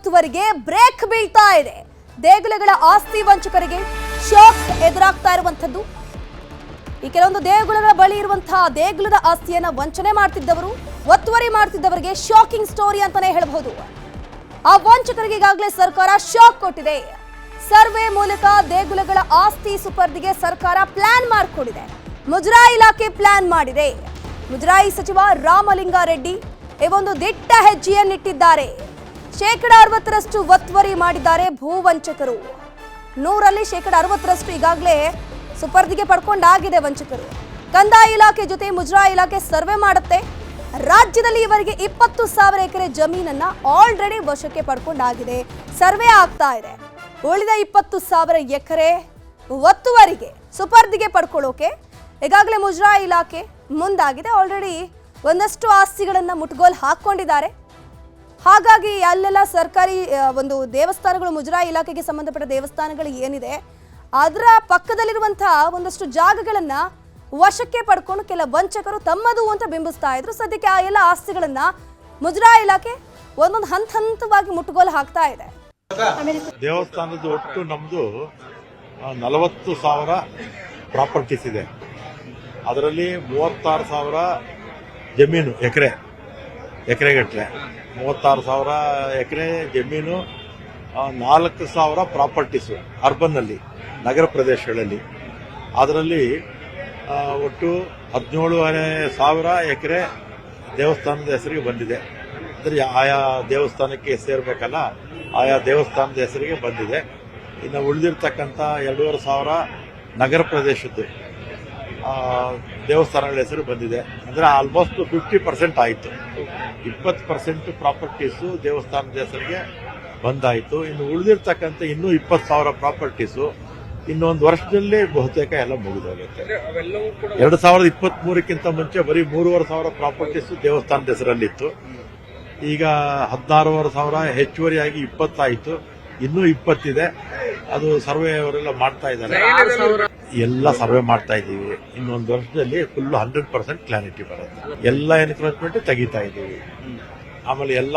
ಒತ್ತುವರಿಗೆ break ಬೀಳ್ತಾ ಇದೆ. ದೇಗುಲಗಳ ಆಸ್ತಿ ವಂಚಕರಿಗೆ ಶಾಕ್ ಎದುರಾಗ್ತಾ ಇರುವಂತದ್ದು. ಈ ಕೆಲವೊಂದು ದೇಗುಲಗಳ ಬಳಿ ಇರುವಂತಹ ದೇಗುಲದ ಆಸ್ತಿಯನ್ನ ವಂಚನೆ ಮಾಡ್ತಿದ್ದವರು, ಒತ್ತುವರಿ ಮಾಡ್ತಿದ್ದವರಿಗೆ ಶಾಕಿಂಗ್ ಸ್ಟೋರಿ ಅಂತಾನೆ ಹೇಳಬಹುದು. ಆ ವಂಚಕರಿಗೆ ಈಗಾಗಲೇ ಸರ್ಕಾರ ಶಾಕ್ ಕೊಟ್ಟಿದೆ. ಸರ್ವೆ ಮೂಲಕ ದೇಗುಲಗಳ ಆಸ್ತಿ ಸುಪರ್ದಿಗೆ ಸರ್ಕಾರ ಪ್ಲಾನ್ ಮಾಡಿಕೊಂಡಿದೆ. ಮುಜರಾಯಿ ಇಲಾಖೆ ಪ್ಲಾನ್ ಮಾಡಿದೆ. ಮುಜರಾಯಿ ಸಚಿವ ರಾಮಲಿಂಗಾರೆಡ್ಡಿ ಈ ಒಂದು ದಿಟ್ಟ ಹೆಜ್ಜೆಯನ್ನಿಟ್ಟಿದ್ದಾರೆ. 60% ಒತ್ತುವರಿ ಮಾಡಿದ್ದಾರೆ ಭೂವಂಚಕರು. 100ರಲ್ಲಿ 60% ಈಗಾಗಲೇ ಸುಪರ್ದಿಗೆ ಪಡ್ಕೊಂಡಾಗಿದೆ ವಂಚಕರು. ಕಂದಾಯ ಇಲಾಖೆ ಜೊತೆ ಮುಜರಾಯಿ ಇಲಾಖೆ ಸರ್ವೆ ಮಾಡುತ್ತೆ. ರಾಜ್ಯದಲ್ಲಿ ಇವರಿಗೆ 20,000 ಎಕರೆ ಜಮೀನನ್ನ ಆಲ್ರೆಡಿ ವಶಕ್ಕೆ ಪಡ್ಕೊಂಡಾಗಿದೆ. ಸರ್ವೆ ಆಗ್ತಾ ಇದೆ. ಉಳಿದ 20,000 ಎಕರೆ ಒತ್ತುವರಿಗೆ ಸುಪರ್ದಿಗೆ ಪಡ್ಕೊಳ್ಳೋಕೆ ಈಗಾಗಲೇ ಮುಜರಾಯಿ ಇಲಾಖೆ ಮುಂದಾಗಿದೆ. ಆಲ್ರೆಡಿ ಒಂದಷ್ಟು ಆಸ್ತಿಗಳನ್ನ ಮುಟ್ಗೋಲ್ ಹಾಕೊಂಡಿದ್ದಾರೆ. ಹಾಗಾಗಿ ಅಲ್ಲೆಲ್ಲ ಸರ್ಕಾರಿ ಒಂದು ದೇವಸ್ಥಾನಗಳು, ಮುಜರಾಯಿ ಇಲಾಖೆಗೆ ಸಂಬಂಧಪಟ್ಟ ದೇವಸ್ಥಾನಗಳು ಏನಿದೆ ಅದರ ಪಕ್ಕದಲ್ಲಿರುವಂತಹ ಒಂದಷ್ಟು ಜಾಗಗಳನ್ನ ವಶಕ್ಕೆ ಪಡ್ಕೊಂಡು ಕೆಲ ವಂಚಕರು ತಮ್ಮದು ಅಂತ ಬಿಂಬಿಸ್ತಾ ಇದ್ರು. ಸದ್ಯಕ್ಕೆ ಆ ಎಲ್ಲ ಆಸ್ತಿಗಳನ್ನ ಮುಜರಾಯಿ ಇಲಾಖೆ ಒಂದೊಂದು ಹಂತವಾಗಿ ಮುಟ್ಟುಗೋಲು ಹಾಕ್ತಾ ಇದೆ. ದೇವಸ್ಥಾನದ ಒಟ್ಟು ನಮ್ದು 40,000 ಪ್ರಾಪರ್ಟೀಸ್ ಇದೆ. ಅದರಲ್ಲಿ 36,000 ಜಮೀನು ಎಕರೆಗಟ್ಟಲೆ 36,000 ಎಕರೆ ಜಮೀನು, 4,000 ಪ್ರಾಪರ್ಟೀಸು ಅರ್ಬನ್ನಲ್ಲಿ, ನಗರ ಪ್ರದೇಶಗಳಲ್ಲಿ. ಅದರಲ್ಲಿ ಒಟ್ಟು 17,500 ಎಕರೆ ದೇವಸ್ಥಾನದ ಹೆಸರಿಗೆ ಬಂದಿದೆ. ಅಂದರೆ ಆಯಾ ದೇವಸ್ಥಾನಕ್ಕೆ ಸೇರಬೇಕಲ್ಲ, ಆಯಾ ದೇವಸ್ಥಾನದ ಹೆಸರಿಗೆ ಬಂದಿದೆ. ಇನ್ನು ಉಳಿದಿರ್ತಕ್ಕಂಥ 2,500 ನಗರ ಪ್ರದೇಶದ್ದು ದೇವಸ್ಥಾನಗಳ ಹೆಸರು ಬಂದಿದೆ. ಅಂದರೆ ಆಲ್ಮೋಸ್ಟ್ 50% ಆಯಿತು. 20% ಪ್ರಾಪರ್ಟೀಸು ದೇವಸ್ಥಾನದ ಹೆಸರಿಗೆ ಬಂದಾಯಿತು. ಇನ್ನು ಉಳಿದಿರ್ತಕ್ಕಂಥ ಇನ್ನೂ 20,000 ಪ್ರಾಪರ್ಟೀಸು ಇನ್ನೊಂದು ವರ್ಷದಲ್ಲಿ ಬಹುತೇಕ ಎಲ್ಲ ಮುಗಿದೋಗುತ್ತೆ. 2023ಕ್ಕಿಂತ ಮುಂಚೆ ಬರೀ 3,500 ಪ್ರಾಪರ್ಟೀಸು ದೇವಸ್ಥಾನದ ಹೆಸರಲ್ಲಿತ್ತು. ಈಗ 16,500 ಹೆಚ್ಚುವರಿಯಾಗಿ 20 ಆಯಿತು. ಇನ್ನೂ 20 ಇದೆ. ಅದು ಸರ್ವೆ ಅವರೆಲ್ಲ ಮಾಡ್ತಾ ಇದ್ದಾರೆ. ಎಲ್ಲ ಸರ್ವೆ ಮಾಡ್ತಾ ಇದ್ದೀವಿ. ಇನ್ನೊಂದು ವರ್ಷದಲ್ಲಿ ಫುಲ್ 100% ಕ್ಲಾರಿಟಿ ಬರುತ್ತೆ. ಎಲ್ಲ ಎನ್ಕ್ರೋಚ್ಮೆಂಟ್ ತೆಗಿತಾ ಇದ್ದೀವಿ. ಆಮೇಲೆ ಎಲ್ಲ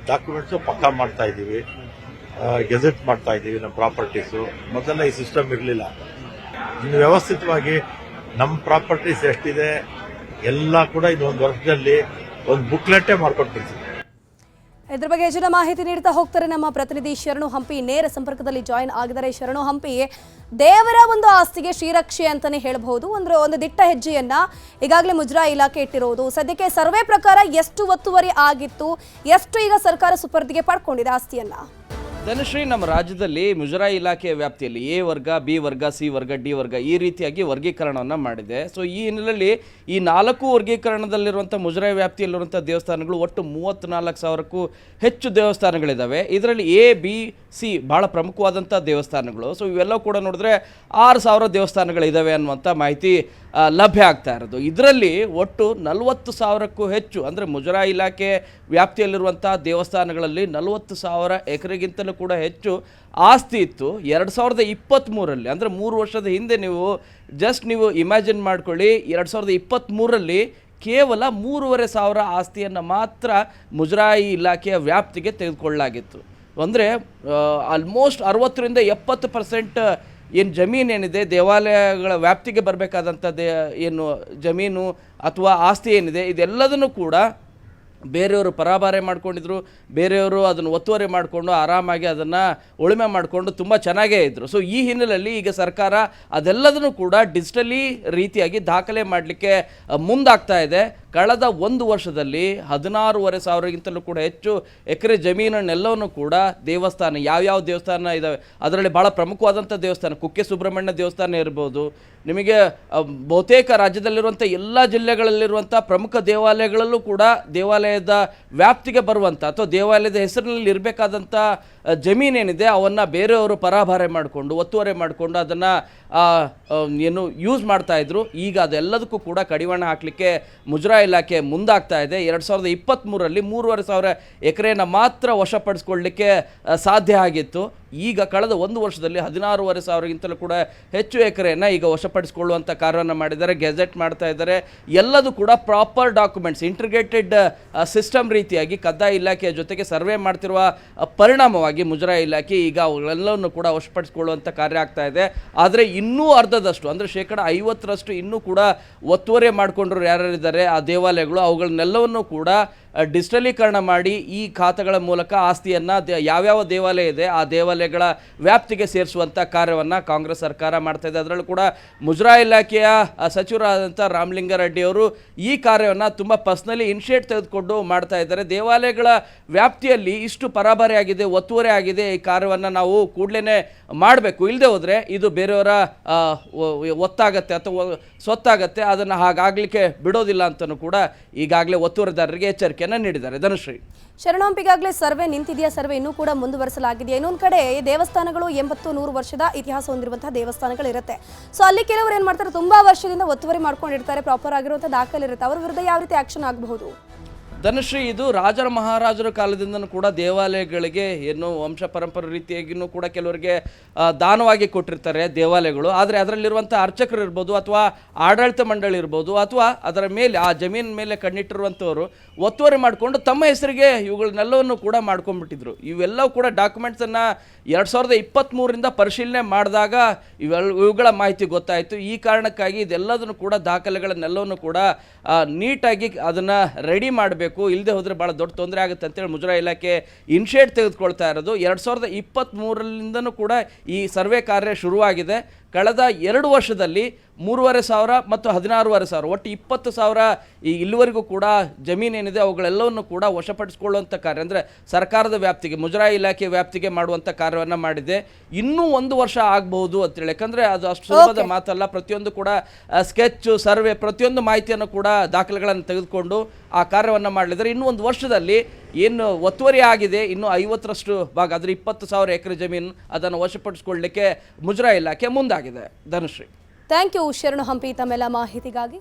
ಡಾಕ್ಯುಮೆಂಟ್ಸು ಪಕ್ಕಾ ಮಾಡ್ತಾ ಇದ್ದೀವಿ. ಗೆಜೆಟ್ ಮಾಡ್ತಾ ಇದ್ದೀವಿ ನಮ್ಮ ಪ್ರಾಪರ್ಟೀಸು. ಮೊದಲೆಲ್ಲ ಈ ಸಿಸ್ಟಮ್ ಇರಲಿಲ್ಲ. ಇನ್ನು ವ್ಯವಸ್ಥಿತವಾಗಿ ನಮ್ಮ ಪ್ರಾಪರ್ಟೀಸ್ ಎಷ್ಟಿದೆ ಎಲ್ಲ ಕೂಡ ಇನ್ನೊಂದು ವರ್ಷದಲ್ಲಿ ಒಂದು ಬುಕ್ಲೆಟ್ಟೇ ಮಾಡ್ಕೊಟ್ಟಿರ್ತೀವಿ. ಇದ್ರ ಬಗ್ಗೆ ಹೆಚ್ಚಿನ ಮಾಹಿತಿ ನೀಡ್ತಾ ಹೋಗ್ತಾರೆ ನಮ್ಮ ಪ್ರತಿನಿಧಿ ಶರಣು ಹಂಪಿ. ನೇರ ಸಂಪರ್ಕದಲ್ಲಿ ಜಾಯಿನ್ ಆಗಿದ್ದಾರೆ. ಶರಣು ಹಂಪಿ, ದೇವರ ಒಂದು ಆಸ್ತಿಗೆ ಶ್ರೀರಕ್ಷೆ ಅಂತಾನೆ ಹೇಳಬಹುದು. ಒಂದು ದಿಟ್ಟ ಹೆಜ್ಜೆಯನ್ನ ಈಗಾಗಲೇ ಮುಜರಾಯಿ ಇಲಾಖೆ ಇಟ್ಟಿರೋದು. ಸದ್ಯಕ್ಕೆ ಸರ್ವೆ ಪ್ರಕಾರ ಎಷ್ಟು ಒತ್ತುವರಿ ಆಗಿತ್ತು, ಎಷ್ಟು ಈಗ ಸರ್ಕಾರ ಸುಪರ್ದಿಗೆ ಪಡ್ಕೊಂಡಿದೆ ಆಸ್ತಿಯನ್ನ? ಧನುಶ್ರೀ, ನಮ್ಮ ರಾಜ್ಯದಲ್ಲಿ ಮುಜರಾಯಿ ಇಲಾಖೆಯ ವ್ಯಾಪ್ತಿಯಲ್ಲಿ ಎ ವರ್ಗ, ಬಿ ವರ್ಗ, ಸಿ ವರ್ಗ, ಡಿ ವರ್ಗ ಈ ರೀತಿಯಾಗಿ ವರ್ಗೀಕರಣವನ್ನು ಮಾಡಿದೆ. ಸೊ ಈ ಹಿನ್ನೆಲೆಯಲ್ಲಿ ಈ 4 ವರ್ಗೀಕರಣದಲ್ಲಿರುವಂಥ ಮುಜರಾಯಿ ವ್ಯಾಪ್ತಿಯಲ್ಲಿರುವಂಥ ದೇವಸ್ಥಾನಗಳು ಒಟ್ಟು 34,000ಕ್ಕೂ ಹೆಚ್ಚು ದೇವಸ್ಥಾನಗಳಿದ್ದಾವೆ. ಇದರಲ್ಲಿ ಎ, ಬಿ, ಸಿ ಭಾಳ ಪ್ರಮುಖವಾದಂಥ ದೇವಸ್ಥಾನಗಳು. ಸೊ ಇವೆಲ್ಲ ಕೂಡ ನೋಡಿದ್ರೆ 6,000 ದೇವಸ್ಥಾನಗಳಿದ್ದಾವೆ ಅನ್ನುವಂಥ ಮಾಹಿತಿ ಲಭ್ಯ ಆಗ್ತಾ ಇರೋದು. ಇದರಲ್ಲಿ ಒಟ್ಟು 40,000ಕ್ಕೂ ಹೆಚ್ಚು, ಅಂದರೆ ಮುಜರಾಯಿ ಇಲಾಖೆ ವ್ಯಾಪ್ತಿಯಲ್ಲಿರುವಂಥ ದೇವಸ್ಥಾನಗಳಲ್ಲಿ 40,000 ಎಕರೆಗಿಂತಲೂ ಕೂಡ ಹೆಚ್ಚು ಆಸ್ತಿ ಇತ್ತು. 2023ರಲ್ಲಿ, ಅಂದರೆ 3 ವರ್ಷದ ಹಿಂದೆ ನೀವು ಇಮ್ಯಾಜಿನ್ ಮಾಡ್ಕೊಳ್ಳಿ, 2023ರಲ್ಲಿ ಕೇವಲ 3,500 ಆಸ್ತಿಯನ್ನು ಮಾತ್ರ ಮುಜರಾಯಿ ಇಲಾಖೆಯ ವ್ಯಾಪ್ತಿಗೆ ತೆಗೆದುಕೊಳ್ಳಲಾಗಿತ್ತು. ಅಂದರೆ ಆಲ್ಮೋಸ್ಟ್ 60ರಿಂದ 70% ಏನು ಜಮೀನೇನಿದೆ, ದೇವಾಲಯಗಳ ವ್ಯಾಪ್ತಿಗೆ ಬರಬೇಕಾದಂಥ ಏನು ಜಮೀನು ಅಥವಾ ಆಸ್ತಿ ಏನಿದೆ, ಇದೆಲ್ಲದನ್ನು ಕೂಡ ಬೇರೆಯವರು ಪರಾಭಾರೆ ಮಾಡ್ಕೊಂಡಿದ್ರು. ಬೇರೆಯವರು ಅದನ್ನು ಒತ್ತುವರಿ ಮಾಡಿಕೊಂಡು ಆರಾಮಾಗಿ ಅದನ್ನು ಉಳುಮೆ ಮಾಡಿಕೊಂಡು ತುಂಬ ಚೆನ್ನಾಗೇ ಇದ್ದರು. ಸೊ ಈ ಹಿನ್ನೆಲೆಯಲ್ಲಿ ಈಗ ಸರ್ಕಾರ ಅದೆಲ್ಲದನ್ನು ಕೂಡ ಡಿಜಿಟಲಿ ರೀತಿಯಾಗಿ ದಾಖಲೆ ಮಾಡಲಿಕ್ಕೆ ಮುಂದಾಗ್ತಾ ಇದೆ. ಕಳೆದ 1 ವರ್ಷದಲ್ಲಿ 16,500ಗಿಂತಲೂ ಕೂಡ ಹೆಚ್ಚು ಎಕರೆ ಜಮೀನನ್ನೆಲ್ಲವನ್ನು ಕೂಡ ದೇವಸ್ಥಾನ, ಯಾವ್ಯಾವ ದೇವಸ್ಥಾನ ಇದ್ದಾವೆ ಅದರಲ್ಲಿ ಭಾಳ ಪ್ರಮುಖವಾದಂಥ ದೇವಸ್ಥಾನ, ಕುಕ್ಕೆ ಸುಬ್ರಹ್ಮಣ್ಯ ದೇವಸ್ಥಾನ ಇರ್ಬೋದು, ನಿಮಗೆ ಬಹುತೇಕ ರಾಜ್ಯದಲ್ಲಿರುವಂಥ ಎಲ್ಲ ಜಿಲ್ಲೆಗಳಲ್ಲಿರುವಂಥ ಪ್ರಮುಖ ದೇವಾಲಯಗಳಲ್ಲೂ ಕೂಡ ದೇವಾಲಯದ ವ್ಯಾಪ್ತಿಗೆ ಬರುವಂಥ ಅಥವಾ ದೇವಾಲಯದ ಹೆಸರಿನಲ್ಲಿ ಇರಬೇಕಾದಂಥ ಜಮೀನೇನಿದೆ ಅವನ್ನು ಬೇರೆಯವರು ಪರಾಭಾರೆ ಮಾಡಿಕೊಂಡು ಒತ್ತುವರಿ ಮಾಡಿಕೊಂಡು ಅದನ್ನು ಏನು ಯೂಸ್ ಮಾಡ್ತಾಯಿದ್ರು. ಈಗ ಅದೆಲ್ಲದಕ್ಕೂ ಕೂಡ ಕಡಿವಾಣ ಹಾಕಲಿಕ್ಕೆ ಮುಜರಾಯಿ ಇಲಾಖೆ ಮುಂದಾಗ್ತಾ ಇದೆ. 2023ರಲ್ಲಿ 3,500 ಎಕರೆನ ಮಾತ್ರ ವಶಪಡಿಸ್ಕೊಳ್ಳಲಿಕ್ಕೆ ಸಾಧ್ಯ ಆಗಿತ್ತು. ಈಗ ಕಳೆದ 1 ವರ್ಷದಲ್ಲಿ 16,500ಗಿಂತಲೂ ಕೂಡ ಹೆಚ್ಚು ಎಕರೆಯನ್ನು ಈಗ ವಶಪಡಿಸಿಕೊಳ್ಳುವಂಥ ಕಾರ್ಯವನ್ನು ಮಾಡಿದ್ದಾರೆ, ಗೆಜೆಟ್ ಮಾಡ್ತಾ ಇದ್ದಾರೆ. ಎಲ್ಲದೂ ಕೂಡ ಪ್ರಾಪರ್ ಡಾಕ್ಯುಮೆಂಟ್ಸ್, ಇಂಟಿಗ್ರೇಟೆಡ್ ಸಿಸ್ಟಮ್ ರೀತಿಯಾಗಿ ಕಂದಾಯ ಇಲಾಖೆಯ ಜೊತೆಗೆ ಸರ್ವೆ ಮಾಡ್ತಿರುವ ಪರಿಣಾಮವಾಗಿ ಮುಜರಾಯಿ ಇಲಾಖೆ ಈಗ ಅವುಗಳೆಲ್ಲವನ್ನು ಕೂಡ ವಶಪಡಿಸಿಕೊಳ್ಳುವಂಥ ಕಾರ್ಯ ಆಗ್ತಾ ಇದೆ. ಆದರೆ ಇನ್ನೂ ಅರ್ಧದಷ್ಟು ಅಂದರೆ 50% ಇನ್ನೂ ಕೂಡ ಒತ್ತುವರಿ ಮಾಡಿಕೊಂಡ್ರು ಯಾರ್ಯಾರಿದ್ದಾರೆ ಆ ದೇವಾಲಯಗಳು, ಅವುಗಳನ್ನೆಲ್ಲವನ್ನು ಕೂಡ ಡಿಜಿಟಲೀಕರಣ ಮಾಡಿ ಈ ಖಾತೆಗಳ ಮೂಲಕ ಆಸ್ತಿಯನ್ನು ಯಾವ್ಯಾವ ದೇವಾಲಯ ಇದೆ ಆ ದೇವಾಲಯಗಳ ವ್ಯಾಪ್ತಿಗೆ ಸೇರಿಸುವಂಥ ಕಾರ್ಯವನ್ನು ಕಾಂಗ್ರೆಸ್ ಸರ್ಕಾರ ಮಾಡ್ತಾ ಇದೆ. ಅದರಲ್ಲೂ ಕೂಡ ಮುಜರಾಯಿ ಇಲಾಖೆಯ ಸಚಿವರಾದಂಥ ರಾಮಲಿಂಗಾರೆಡ್ಡಿ ಅವರು ಈ ಕಾರ್ಯವನ್ನು ತುಂಬ ಪರ್ಸ್ನಲಿ ಇನಿಷಿಯೇಟ್ ತೆಗೆದುಕೊಂಡು ಮಾಡ್ತಾ ಇದ್ದಾರೆ. ದೇವಾಲಯಗಳ ವ್ಯಾಪ್ತಿಯಲ್ಲಿ ಇಷ್ಟು ಪರಾಭಾರಿ ಆಗಿದೆ, ಒತ್ತುವರಿ ಆಗಿದೆ, ಈ ಕಾರ್ಯವನ್ನು ನಾವು ಕೂಡಲೇ ಮಾಡಬೇಕು, ಇಲ್ಲದೆ ಹೋದರೆ ಇದು ಬೇರೆಯವರ ಒತ್ತಾಗತ್ತೆ ಅಥವಾ ಸ್ವತ್ತಾಗತ್ತೆ, ಅದನ್ನು ಹಾಗಾಗಲಿಕ್ಕೆ ಬಿಡೋದಿಲ್ಲ ಅಂತಲೂ ಕೂಡ ಈಗಾಗಲೇ ಒತ್ತುವರಿದಾರರಿಗೆ ಎಚ್ಚರಿಕೆಯನ್ನು ನೀಡಿದ್ದಾರೆ. ಧನುಶ್ರೀ, ಶರಣಾಂಪಿಗಾಗಲೇ ಸರ್ವೆ ನಿಂತಿದೆಯಾ? ಸರ್ವೆ ಇನ್ನೂ ಕೂಡ ಮುಂದುವರಿಸಲಾಗಿದೆ. ಇನ್ನೊಂದು ಕಡೆ ದೇವಸ್ಥಾನಗಳು 80-100 ವರ್ಷದ ಇತಿಹಾಸ ಹೊಂದಿರುವಂತಹ ದೇವಸ್ಥಾನಗಳಿರುತ್ತೆ. ಸೊ ಅಲ್ಲಿ ಕೆಲವರು ಏನು ಮಾಡ್ತಾರೆ, ತುಂಬಾ ವರ್ಷದಿಂದ ಒತ್ತುವರಿ ಮಾಡ್ಕೊಂಡಿರ್ತಾರೆ, ಪ್ರಾಪರ್ ಆಗಿರುವಂತಹ ದಾಖಲೆ ಇರುತ್ತೆ. ಅವ್ರ ವಿರುದ್ಧ ಯಾವ ರೀತಿ ಆಕ್ಷನ್ ಆಗಬಹುದು? ಧನುಶ್ರೀ, ಇದು ರಾಜರ ಮಹಾರಾಜರ ಕಾಲದಿಂದನೂ ಕೂಡ ದೇವಾಲಯಗಳಿಗೆ ಏನು ವಂಶ ಪರಂಪರೆ ರೀತಿಯಾಗಿಯೂ ಕೂಡ ಕೆಲವರಿಗೆ ದಾನವಾಗಿ ಕೊಟ್ಟಿರ್ತಾರೆ ದೇವಾಲಯಗಳು. ಆದರೆ ಅದರಲ್ಲಿರುವಂಥ ಅರ್ಚಕರು ಇರ್ಬೋದು ಅಥವಾ ಆಡಳಿತ ಮಂಡಳಿ ಇರ್ಬೋದು ಅಥವಾ ಅದರ ಮೇಲೆ ಆ ಜಮೀನಿನ ಮೇಲೆ ಕಣ್ಣಿಟ್ಟಿರುವಂಥವರು ಒತ್ತುವರಿ ಮಾಡಿಕೊಂಡು ತಮ್ಮ ಹೆಸರಿಗೆ ಇವುಗಳನ್ನೆಲ್ಲವನ್ನು ಕೂಡ ಮಾಡ್ಕೊಂಡ್ಬಿಟ್ಟಿದ್ರು. ಇವೆಲ್ಲವೂ ಕೂಡ ಡಾಕ್ಯುಮೆಂಟ್ಸನ್ನು 2023ರಿಂದ ಪರಿಶೀಲನೆ ಮಾಡಿದಾಗ ಇವುಗಳ ಮಾಹಿತಿ ಗೊತ್ತಾಯಿತು. ಈ ಕಾರಣಕ್ಕಾಗಿ ಇದೆಲ್ಲದನ್ನು ಕೂಡ ದಾಖಲೆಗಳನ್ನೆಲ್ಲವನ್ನು ಕೂಡ ನೀಟಾಗಿ ಅದನ್ನು ರೆಡಿ ಮಾಡಬೇಕು, ಇಲ್ಲದೆ ಹೋದರೆ ಭಾಳ ದೊಡ್ಡ ತೊಂದರೆ ಆಗುತ್ತೆ ಅಂತೇಳಿ ಮುಜರಾಯಿ ಇಲಾಖೆ ಇನಿಷಿಯೇಟ್ ತೆಗೆದುಕೊಳ್ತಾ ಇರೋದು. 2023ರಿಂದನೂ ಕೂಡ ಈ ಸರ್ವೆ ಕಾರ್ಯ ಶುರುವಾಗಿದೆ. ಕಳೆದ 2 ವರ್ಷದಲ್ಲಿ 3,500 ಮತ್ತು 16,500 ಒಟ್ಟು 20,000 ಈ ಇಲ್ಲಿವರೆಗೂ ಕೂಡ ಜಮೀನೇನಿದೆ ಅವುಗಳೆಲ್ಲವನ್ನು ಕೂಡ ವಶಪಡಿಸಿಕೊಳ್ಳುವಂಥ ಕಾರ್ಯ ಅಂದರೆ ಸರ್ಕಾರದ ವ್ಯಾಪ್ತಿಗೆ, ಮುಜರಾಯಿ ಇಲಾಖೆ ವ್ಯಾಪ್ತಿಗೆ ಮಾಡುವಂಥ ಕಾರ್ಯವನ್ನು ಮಾಡಿದೆ. ಇನ್ನೂ 1 ವರ್ಷ ಆಗಬಹುದು ಅಂತೇಳಿ, ಯಾಕಂದರೆ ಅದು ಅಷ್ಟು ಸುಲಭದ ಮಾತಲ್ಲ. ಪ್ರತಿಯೊಂದು ಕೂಡ ಸ್ಕೆಚ್, ಸರ್ವೆ, ಪ್ರತಿಯೊಂದು ಮಾಹಿತಿಯನ್ನು ಕೂಡ ದಾಖಲೆಗಳನ್ನು ತೆಗೆದುಕೊಂಡು ಆ ಕಾರ್ಯವನ್ನು ಮಾಡಲಿದ್ದಾರೆ. ಇನ್ನೂ 1 ವರ್ಷದಲ್ಲಿ ಏನು ಒತ್ತುವರಿ ಆಗಿದೆ ಇನ್ನು 50ರಷ್ಟು ಭಾಗ, ಅಂದರೆ 20,000 ಎಕರೆ ಜಮೀನು, ಅದನ್ನು ವಶಪಡಿಸಿಕೊಳ್ಳಲಿಕ್ಕೆ ಮುಜರಾಯಿ ಇಲಾಖೆ ಮುಂದಾಗಿದೆ. ಧನುಶ್ರೀ, ಥ್ಯಾಂಕ್ ಯು ಶರಣು ಹಂಪಿ ತಮ್ಮೆಲ್ಲ ಮಾಹಿತಿಗಾಗಿ.